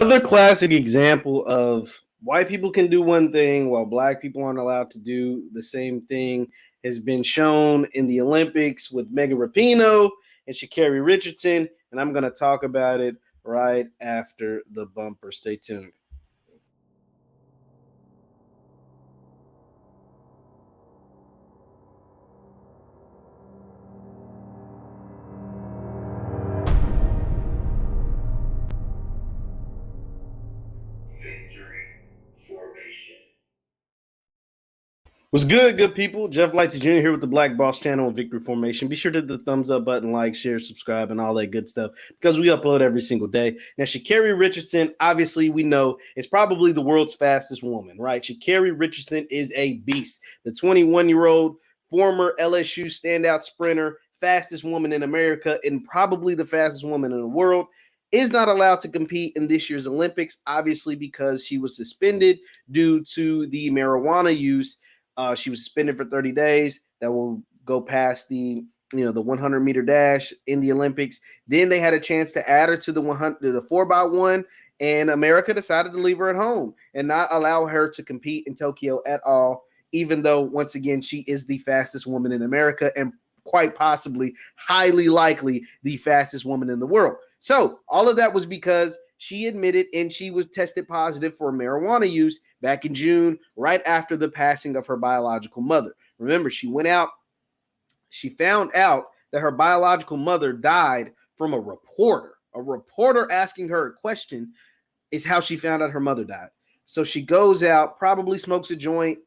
Another classic example of white people can do one thing while black people aren't allowed to do the same thing has been shown in the Olympics with Megan Rapinoe and Sha'Carri Richardson, and I'm going to talk about it right after the bumper. Stay tuned. What's good people? Jeff Lightsy Jr. here with the Black Boss channel and Victory Formation. Be sure to hit the thumbs up button, like, share, subscribe, and all that good stuff because we upload every single day. Now, Sha'Carri Richardson, obviously, we know is probably the world's fastest woman, right? Sha'Carri Richardson is a beast. The 21-year-old former LSU standout sprinter, fastest woman in America, and probably the fastest woman in the world, is not allowed to compete in this year's Olympics, obviously, because she was suspended due to the marijuana use. She was suspended for 30 days. That will go past the 100-meter dash in the Olympics. Then they had a chance to add her to the 4x1, and America decided to leave her at home and not allow her to compete in Tokyo at all, even though, once again, she is the fastest woman in America and quite possibly, highly likely, the fastest woman in the world. So all of that was because she admitted and she was tested positive for marijuana use back in June, right after the passing of her biological mother. Remember, she went out, she found out that her biological mother died from a reporter. A reporter asking her a question is how she found out her mother died. So she goes out, probably smokes a joint,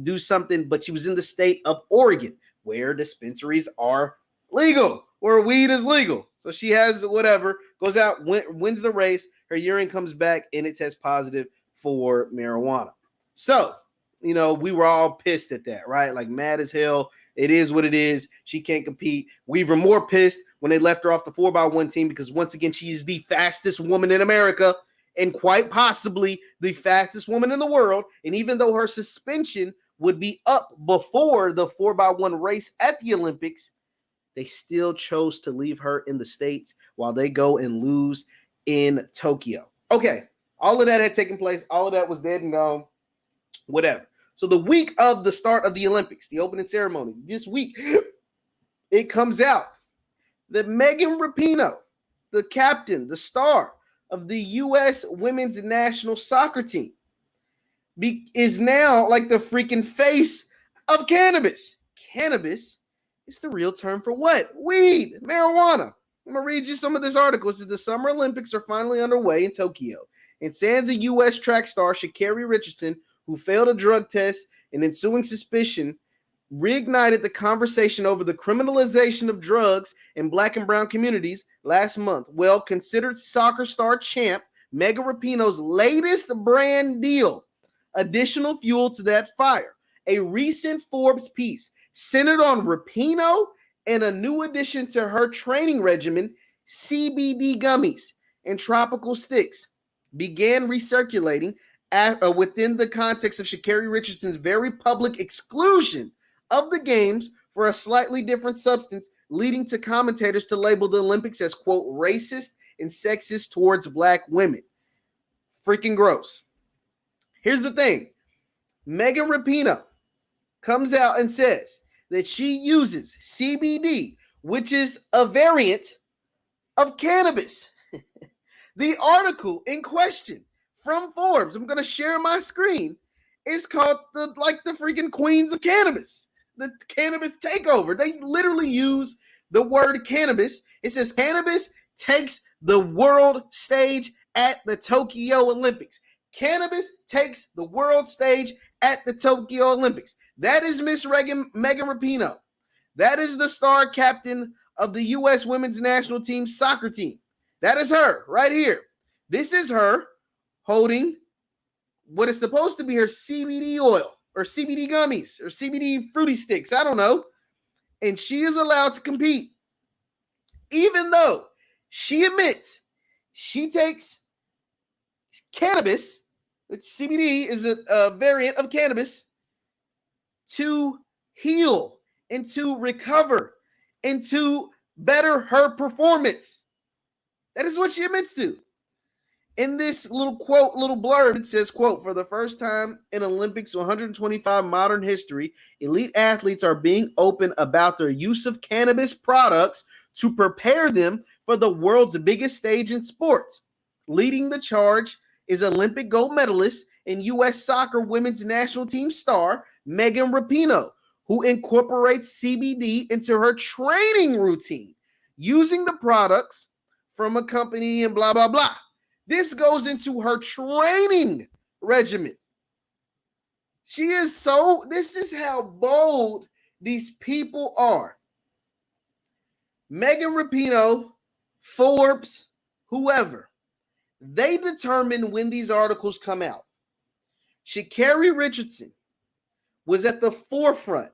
do something, but she was in the state of Oregon, where dispensaries are legal, where weed is legal. So she has whatever, goes out, wins the race. Her urine comes back and it tests positive for marijuana. So, we were all pissed at that, right? Like mad as hell. It is what it is. She can't compete. We were more pissed when they left her off the 4x1 team because, once again, she is the fastest woman in America and quite possibly the fastest woman in the world. And even though her suspension would be up before the 4x1 race at the Olympics, they still chose to leave her in the States while they go and lose in Tokyo. Okay, all of that had taken place. All of that was dead and gone. Whatever. So the week of the start of the Olympics, the opening ceremonies, this week, it comes out that Megan Rapinoe, the captain, the star of the U.S. women's national soccer team, is now like the freaking face of cannabis. Cannabis is the real term for what? Weed, marijuana. I'm going to read you some of this article. It says the Summer Olympics are finally underway in Tokyo. And Sansa U.S. track star Sha'Carri Richardson, who failed a drug test and ensuing suspicion, reignited the conversation over the criminalization of drugs in black and brown communities last month. Well, considered soccer star champ Megan Rapinoe's latest brand deal, additional fuel to that fire. A recent Forbes piece centered on Rapinoe and a new addition to her training regimen, CBD gummies and tropical sticks, began recirculating within the context of Sha'Carri Richardson's very public exclusion of the games for a slightly different substance, leading to commentators to label the Olympics as, quote, racist and sexist towards black women. Freaking gross. Here's the thing. Megan Rapinoe comes out and says that she uses CBD, which is a variant of cannabis. The article in question from Forbes, I'm going to share my screen, is called the freaking Queens of Cannabis, the cannabis takeover. They literally use the word cannabis. It says cannabis takes the world stage at the Tokyo Olympics. Cannabis takes the world stage at the Tokyo Olympics. That is Miss Megan Rapinoe. That is the star captain of the U.S. women's national team soccer team. That is her right here. This is her holding what is supposed to be her CBD oil or CBD gummies or CBD fruity sticks. I don't know. And she is allowed to compete, even though she admits she takes cannabis, which CBD is a variant of cannabis, to heal and to recover and to better her performance. That is what she admits to. In this little quote, little blurb, it says, quote, for the first time in Olympics 125 modern history, elite athletes are being open about their use of cannabis products to prepare them for the world's biggest stage in sports. Leading the charge is Olympic gold medalist and U.S. soccer women's national team star Megan Rapinoe, who incorporates CBD into her training routine, using the products from a company and blah, blah, blah. This goes into her training regimen. This is how bold these people are. Megan Rapinoe, Forbes, whoever, they determine when these articles come out. Sha'Carri Richardson was at the forefront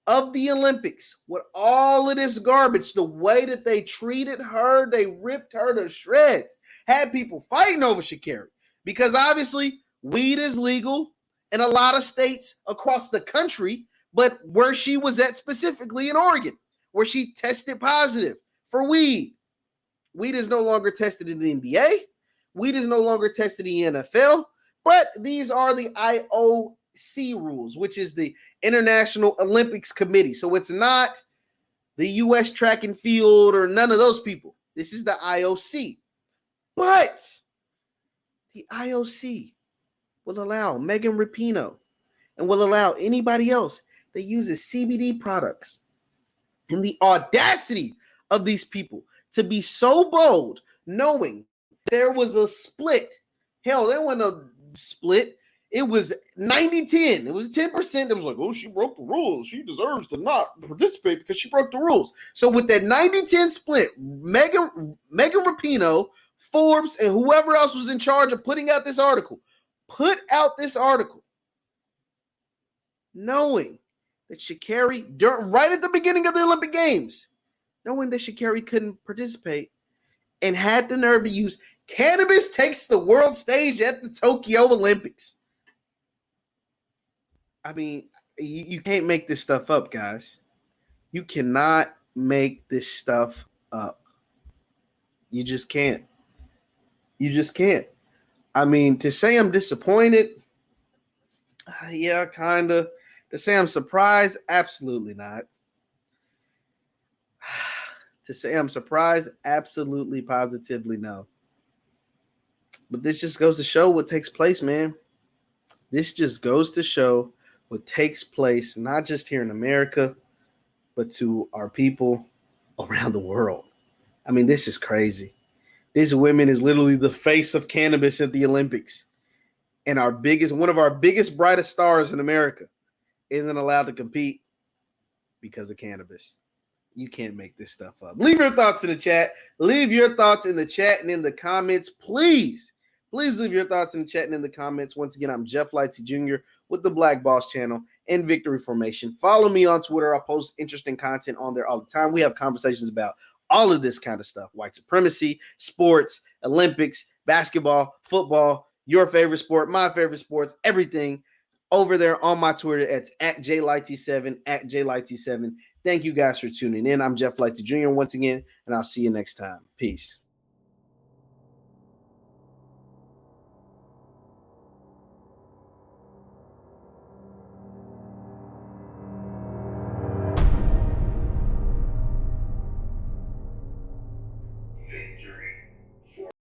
of the Olympics with all of this garbage. The way that they treated her, they ripped her to shreds. Had people fighting over Sha'Carri because obviously weed is legal in a lot of states across the country, but where she was at specifically in Oregon, where she tested positive for weed. Weed is no longer tested in the NBA. Weed is no longer tested in the NFL, but these are the IOC rules, which is the International Olympics Committee. So it's not the U.S. track and field or none of those people. This is the IOC. But the IOC will allow Megan Rapinoe and will allow anybody else that uses CBD products. And the audacity of these people to be so bold, knowing there was a split. Hell, there wasn't a split. It was 90-10. It was 10% that was like, oh, she broke the rules. She deserves to not participate because she broke the rules. So with that 90-10 split, Megan Rapinoe, Forbes, and whoever else was in charge of putting out this article, knowing that Sha'Carri, right at the beginning of the Olympic Games, knowing that Sha'Carri couldn't participate and had the nerve to use cannabis takes the world stage at the Tokyo Olympics. I mean, you can't make this stuff up, guys. You cannot make this stuff up. You just can't. You just can't. I mean, to say I'm disappointed, yeah, kind of. To say I'm surprised, absolutely not. To say I'm surprised, absolutely, positively no. But this just goes to show what takes place, man. This just goes to show what takes place, not just here in America, but to our people around the world. I mean, this is crazy. This woman is literally the face of cannabis at the Olympics. And one of our biggest, brightest stars in America isn't allowed to compete because of cannabis. You can't make this stuff up. Leave your thoughts in the chat. Leave your thoughts in the chat and in the comments. Please leave your thoughts in the chat and in the comments. Once again, I'm Jeff Lightsy Jr. with the Black Boss Channel and Victory Formation. Follow me on Twitter. I post interesting content on there all the time. We have conversations about all of this kind of stuff. White supremacy, sports, Olympics, basketball, football, your favorite sport, my favorite sports, everything over there on my Twitter. It's at JLightsy7, at JLightsy7. Thank you guys for tuning in. I'm Jeff Lightsy Jr. once again, and I'll see you next time. Peace.